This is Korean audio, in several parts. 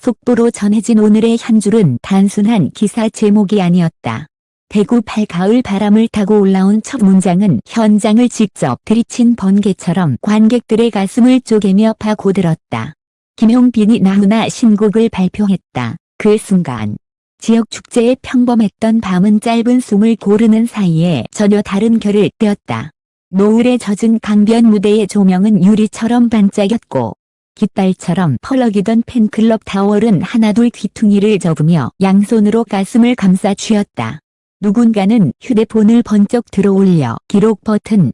속보로 전해진 오늘의 한 줄은 단순한 기사 제목이 아니었다. 대구 8가을 바람을 타고 올라온 첫 문장은 현장을 직접 들이친 번개처럼 관객들의 가슴을 쪼개며 파고들었다. 김용빈이 나훈아 신곡을 발표했다. 그 순간 지역 축제의 평범했던 밤은 짧은 숨을 고르는 사이에 전혀 다른 결을 떼었다. 노을에 젖은 강변 무대의 조명은 유리처럼 반짝였고 깃발처럼 펄럭이던 팬클럽 타월은 하나둘 귀퉁이를 접으며 양손으로 가슴을 감싸 쥐었다. 누군가는 휴대폰을 번쩍 들어올려 기록 버튼을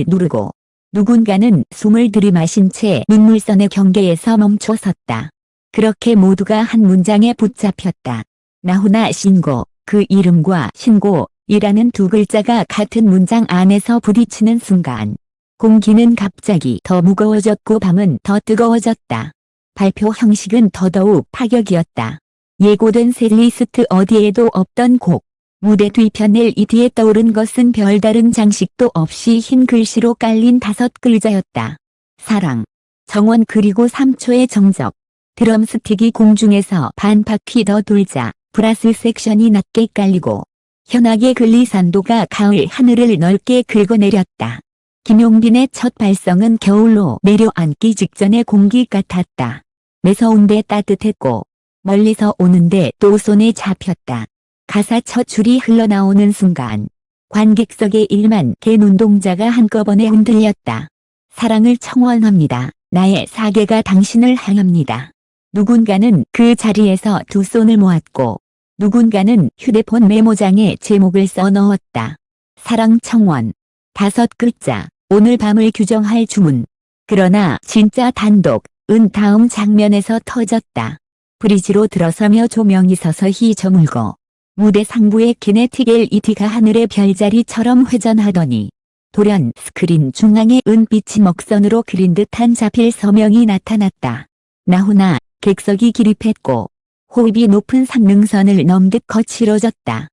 누르고 누군가는 숨을 들이마신 채 눈물선의 경계에서 멈춰 섰다. 그렇게 모두가 한 문장에 붙잡혔다. 나훈아 신고. 그 이름과 신고이라는 두 글자가 같은 문장 안에서 부딪히는 순간 공기는 갑자기 더 무거워졌고 밤은 더 뜨거워졌다. 발표 형식은 더더욱 파격이었다. 예고된 셋리스트 어디에도 없던 곡. 무대 뒤편 LED에 떠오른 것은 별다른 장식도 없이 흰 글씨로 깔린 5글자였다. 사랑, 정원 그리고 3초의 정적. 드럼 스틱이 공중에서 반 바퀴 더 돌자 브라스 섹션이 낮게 깔리고 현악의 글리산도가 가을 하늘을 넓게 긁어내렸다. 김용빈의 첫 발성은 겨울로 내려앉기 직전의 공기 같았다. 매서운데 따뜻했고 멀리서 오는데 또 손에 잡혔다. 가사 첫 줄이 흘러나오는 순간 관객석의 1만 개 눈동자가 한꺼번에 흔들렸다. 사랑을 청원합니다. 나의 사계가 당신을 향합니다. 누군가는 그 자리에서 두 손을 모았고 누군가는 휴대폰 메모장에 제목을 써넣었다. 사랑 청원. 5글자. 오늘 밤을 규정할 주문. 그러나 진짜 단독은 다음 장면에서 터졌다. 브리지로 들어서며 조명이 서서히 저물고 무대 상부의 키네틱 LED가 하늘의 별자리처럼 회전하더니 돌연 스크린 중앙에 은빛이 먹선으로 그린 듯한 자필 서명이 나타났다. 나훈아. 객석이 기립했고 호흡이 높은 상능선을 넘듯 거칠어졌다.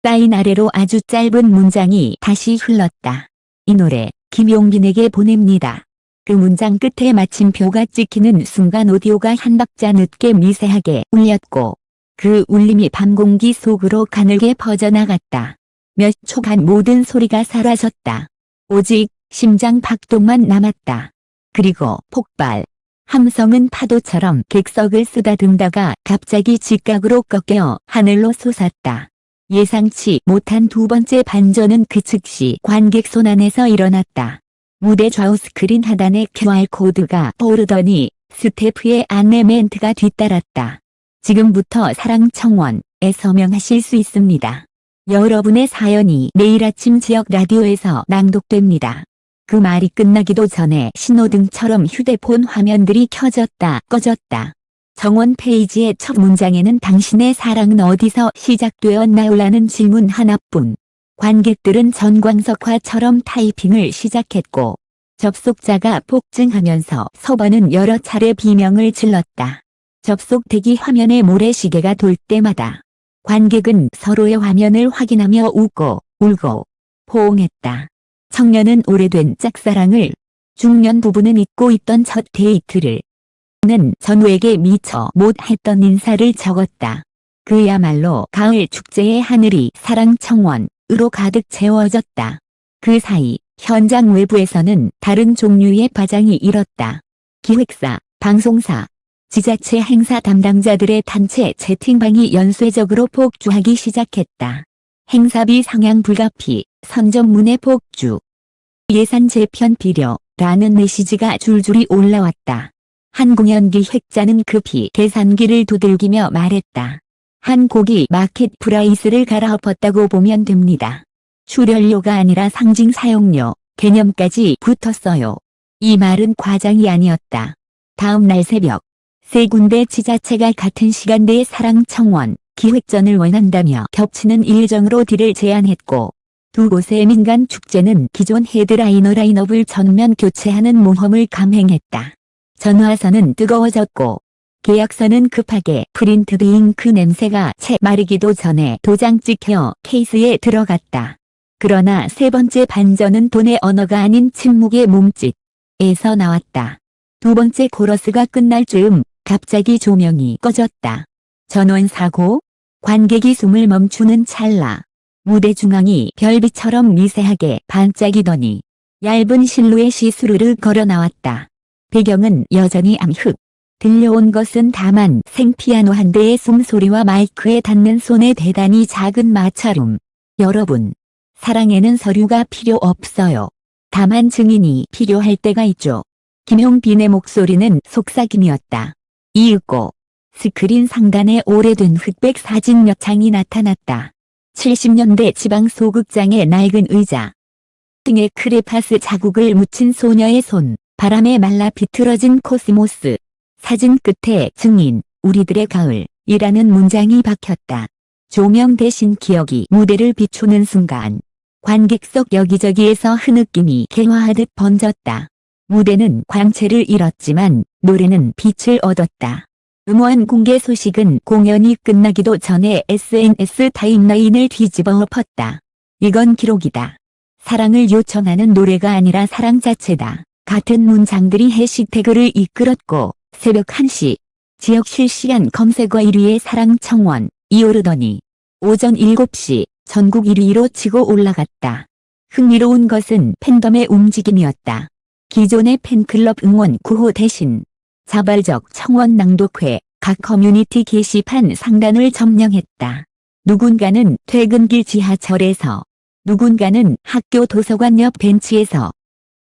사인 아래로 아주 짧은 문장이 다시 흘렀다. 이 노래 김용빈에게 보냅니다. 그 문장 끝에 마침표가 찍히는 순간 오디오가 한 박자 늦게 미세하게 울렸고 그 울림이 밤 공기 속으로 가늘게 퍼져나갔다. 몇 초간 모든 소리가 사라졌다. 오직 심장 박동만 남았다. 그리고 폭발. 함성은 파도처럼 객석을 쓰다듬다가 갑자기 직각으로 꺾여 하늘로 솟았다. 예상치 못한 두 번째 반전은 그 즉시 관객 손 안에서 일어났다. 무대 좌우 스크린 하단에 QR코드가 오르더니 스태프의 안내 멘트가 뒤따랐다. 지금부터 사랑 청원에 서명하실 수 있습니다. 여러분의 사연이 내일 아침 지역 라디오에서 낭독됩니다. 그 말이 끝나기도 전에 신호등처럼 휴대폰 화면들이 켜졌다 꺼졌다. 정원 페이지의 첫 문장에는 당신의 사랑은 어디서 시작되었나요라는 질문 하나뿐. 관객들은 전광석화처럼 타이핑을 시작했고 접속자가 폭증하면서 서버는 여러 차례 비명을 질렀다. 접속 대기 화면에 모래시계가 돌 때마다 관객은 서로의 화면을 확인하며 웃고 울고 포옹했다. 청년은 오래된 짝사랑을, 중년 부부는 잊고 있던 첫 데이트를, 는 전우에게 미처 못했던 인사를 적었다. 그야말로 가을 축제의 하늘이 사랑 청원으로 가득 채워졌다. 그 사이 현장 외부에서는 다른 종류의 파장이 일었다. 기획사, 방송사, 지자체 행사 담당자들의 단체 채팅방이 연쇄적으로 폭주하기 시작했다. 행사비 상향 불가피, 선전문의 폭주, 예산 재편 필요라는 메시지가 줄줄이 올라왔다. 한 공연 기획자는 급히 계산기를 두들기며 말했다. 한 곡이 마켓 프라이스를 갈아엎었다고 보면 됩니다. 출연료가 아니라 상징 사용료, 개념까지 붙었어요. 이 말은 과장이 아니었다. 다음 날 새벽, 세 군데 지자체가 같은 시간대에 사랑 청원 기획전을 원한다며 겹치는 일정으로 딜을 제안했고 두 곳의 민간 축제는 기존 헤드라이너 라인업을 전면 교체하는 모험을 감행했다. 전화선은 뜨거워졌고 계약서는 급하게 프린트드 잉크 냄새가 채 마르기도 전에 도장 찍혀 케이스에 들어갔다. 그러나 세 번째 반전은 돈의 언어가 아닌 침묵의 몸짓에서 나왔다. 두 번째 코러스가 끝날 즈음 갑자기 조명이 꺼졌다. 전원 사고? 관객이 숨을 멈추는 찰나. 무대 중앙이 별빛처럼 미세하게 반짝이더니 얇은 실루엣이 스르르 걸어 나왔다. 배경은 여전히 암흑. 들려온 것은 다만 생피아노 한 대의 숨소리와 마이크에 닿는 손의 대단히 작은 마찰음. 여러분, 사랑에는 서류가 필요 없어요. 다만 증인이 필요할 때가 있죠. 김용빈의 목소리는 속삭임이었다. 이윽고 스크린 상단에 오래된 흑백 사진 몇 장이 나타났다. 70년대 지방 소극장의 낡은 의자. 등에 크레파스 자국을 묻힌 소녀의 손, 바람에 말라 비틀어진 코스모스. 사진 끝에 증인, 우리들의 가을이라는 문장이 박혔다. 조명 대신 기억이 무대를 비추는 순간 관객석 여기저기에서 흐느낌이 개화하듯 번졌다. 무대는 광채를 잃었지만 노래는 빛을 얻었다. 음원 공개 소식은 공연이 끝나기도 전에 SNS 타임라인을 뒤집어 엎었다. 이건 기록이다. 사랑을 요청하는 노래가 아니라 사랑 자체다. 같은 문장들이 해시태그를 이끌었고 새벽 1시 지역 실시간 검색어 1위의 사랑 청원이 오르더니 오전 7시 전국 1위로 치고 올라갔다. 흥미로운 것은 팬덤의 움직임이었다. 기존의 팬클럽 응원 구호 대신 자발적 청원 낭독회, 각 커뮤니티 게시판 상단을 점령했다. 누군가는 퇴근길 지하철에서, 누군가는 학교 도서관 옆 벤치에서,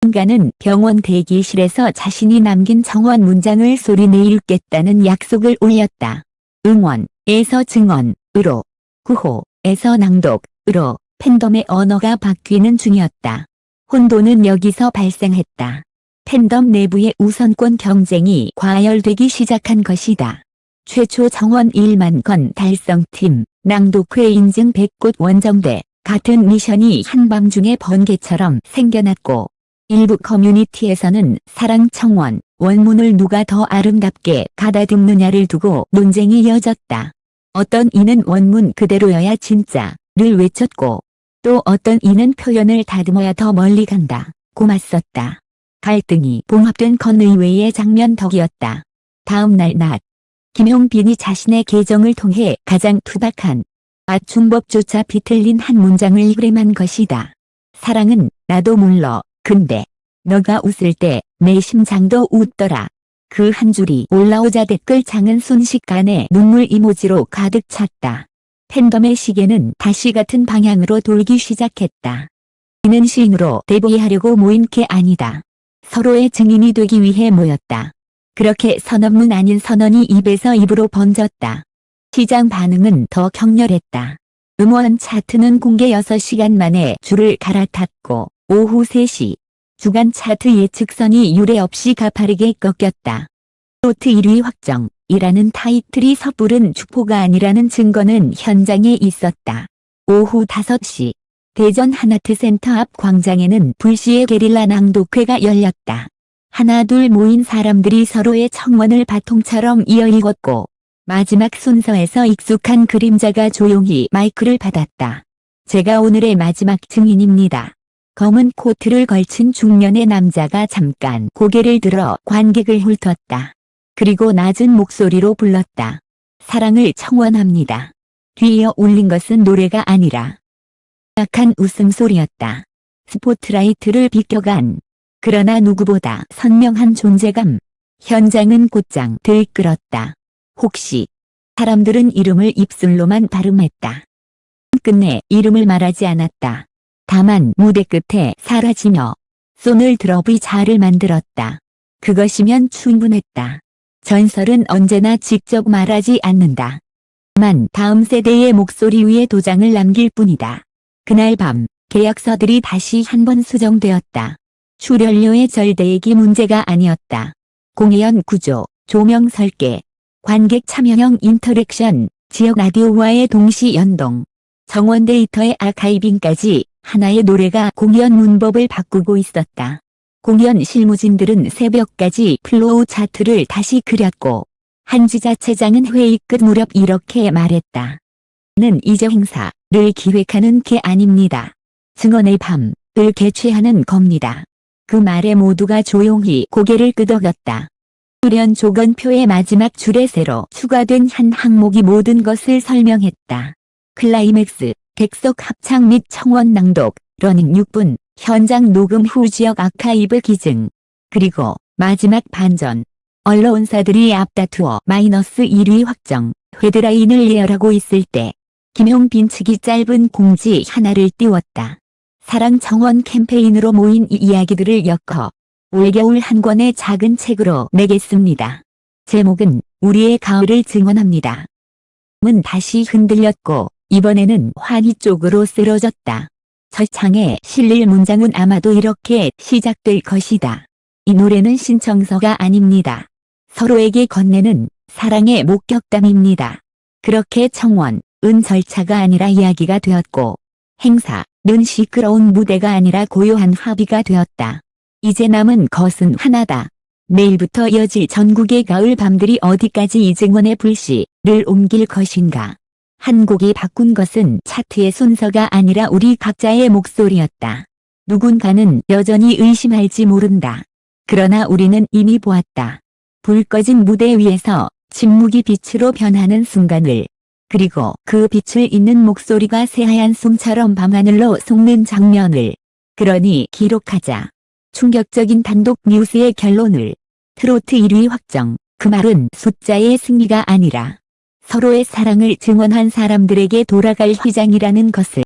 누군가는 병원 대기실에서 자신이 남긴 청원 문장을 소리내 읽겠다는 약속을 올렸다. 응원에서 증언으로, 구호에서 낭독으로 팬덤의 언어가 바뀌는 중이었다. 혼돈은 여기서 발생했다. 팬덤 내부의 우선권 경쟁이 과열되기 시작한 것이다. 최초 청원 1만 건 달성팀, 낭독회 인증 100곳 원정대, 같은 미션이 한밤중에 번개처럼 생겨났고 일부 커뮤니티에서는 사랑 청원, 원문을 누가 더 아름답게 가다듬느냐를 두고 논쟁이 이어졌다. 어떤 이는 원문 그대로여야 진짜를 외쳤고 또 어떤 이는 표현을 다듬어야 더 멀리 간다고 맞섰다. 갈등이 봉합된 건의회의 장면 덕이었다. 다음 날 낮, 김용빈이 자신의 계정을 통해 가장 투박한 맞춤법조차 비틀린 한 문장을 일임한 것이다. 사랑은 나도 몰라. 근데 너가 웃을 때 내 심장도 웃더라. 그 한 줄이 올라오자 댓글창은 순식간에 눈물 이모지로 가득 찼다. 팬덤의 시계는 다시 같은 방향으로 돌기 시작했다. 이는 시인으로 데뷔하려고 모인 게 아니다. 서로의 증인이 되기 위해 모였다. 그렇게 선언문 아닌 선언이 입에서 입으로 번졌다. 시장 반응은 더 격렬했다. 음원 차트는 공개 6시간 만에 줄을 갈아탔고 오후 3시 주간 차트 예측선이 유례 없이 가파르게 꺾였다. 트로트 1위 확정이라는 타이틀이 섣부른 축포가 아니라는 증거는 현장에 있었다. 오후 5시 대전 하나트센터 앞 광장에는 불시의 게릴라 낭독회가 열렸다. 하나둘 모인 사람들이 서로의 청원을 바통처럼 이어 읽었고 마지막 순서에서 익숙한 그림자가 조용히 마이크를 받았다. 제가 오늘의 마지막 증인입니다. 검은 코트를 걸친 중년의 남자가 잠깐 고개를 들어 관객을 훑었다. 그리고 낮은 목소리로 불렀다. 사랑을 청원합니다. 뒤이어 울린 것은 노래가 아니라 약한 웃음소리였다. 스포트라이트를 비껴간 그러나 누구보다 선명한 존재감. 현장은 곧장 들끓었다. 혹시 사람들은 이름을 입술로만 발음했다. 끝내 이름을 말하지 않았다. 다만 무대 끝에 사라지며 손을 들어 V자를 만들었다. 그것이면 충분했다. 전설은 언제나 직접 말하지 않는다. 다만 다음 세대의 목소리 위에 도장을 남길 뿐이다. 그날 밤 계약서들이 다시 한번 수정되었다. 출연료의 절대액이 문제가 아니었다. 공연 구조, 조명 설계, 관객 참여형 인터랙션, 지역 라디오와의 동시 연동, 정원 데이터의 아카이빙까지 하나의 노래가 공연 문법을 바꾸고 있었다. 공연 실무진들은 새벽까지 플로우 차트를 다시 그렸고 한지자체장은 회의 끝 무렵 이렇게 말했다. 는 이제 행사를 기획하는 게 아닙니다. 증언의 밤을 개최하는 겁니다. 그 말에 모두가 조용히 고개를 끄덕였다. 수련 조건표의 마지막 줄에 새로 추가된 한 항목이 모든 것을 설명했다. 클라이맥스, 객석 합창 및 청원 낭독, 러닝 6분, 현장 녹음 후 지역 아카이브 기증. 그리고 마지막 반전. 언론사들이 앞다투어 -1위 확정, 헤드라인을 예열하고 있을 때 김용빈 측이 짧은 공지 하나를 띄웠다. 사랑 청원 캠페인으로 모인 이 이야기들을 엮어 올겨울 한 권의 작은 책으로 내겠습니다. 제목은 우리의 가을을 증언합니다. 은 다시 흔들렸고 이번에는 환희 쪽으로 쓰러졌다. 저 창에 실릴 문장은 아마도 이렇게 시작될 것이다. 이 노래는 신청서가 아닙니다. 서로에게 건네는 사랑의 목격담입니다. 그렇게 청원은 절차가 아니라 이야기가 되었고 행사는 시끄러운 무대가 아니라 고요한 합의가 되었다. 이제 남은 것은 하나다. 내일부터 이어질 전국의 가을 밤들이 어디까지 이증원의 불씨를 옮길 것인가. 한 곡이 바꾼 것은 차트의 순서가 아니라 우리 각자의 목소리였다. 누군가는 여전히 의심할지 모른다. 그러나 우리는 이미 보았다. 불 꺼진 무대 위에서 침묵이 빛으로 변하는 순간을, 그리고 그 빛을 잇는 목소리가 새하얀 숨처럼 밤하늘로 속는 장면을. 그러니 기록하자. 충격적인 단독 뉴스의 결론을. 트로트 1위 확정. 그 말은 숫자의 승리가 아니라 서로의 사랑을 증언한 사람들에게 돌아갈 휘장이라는 것을.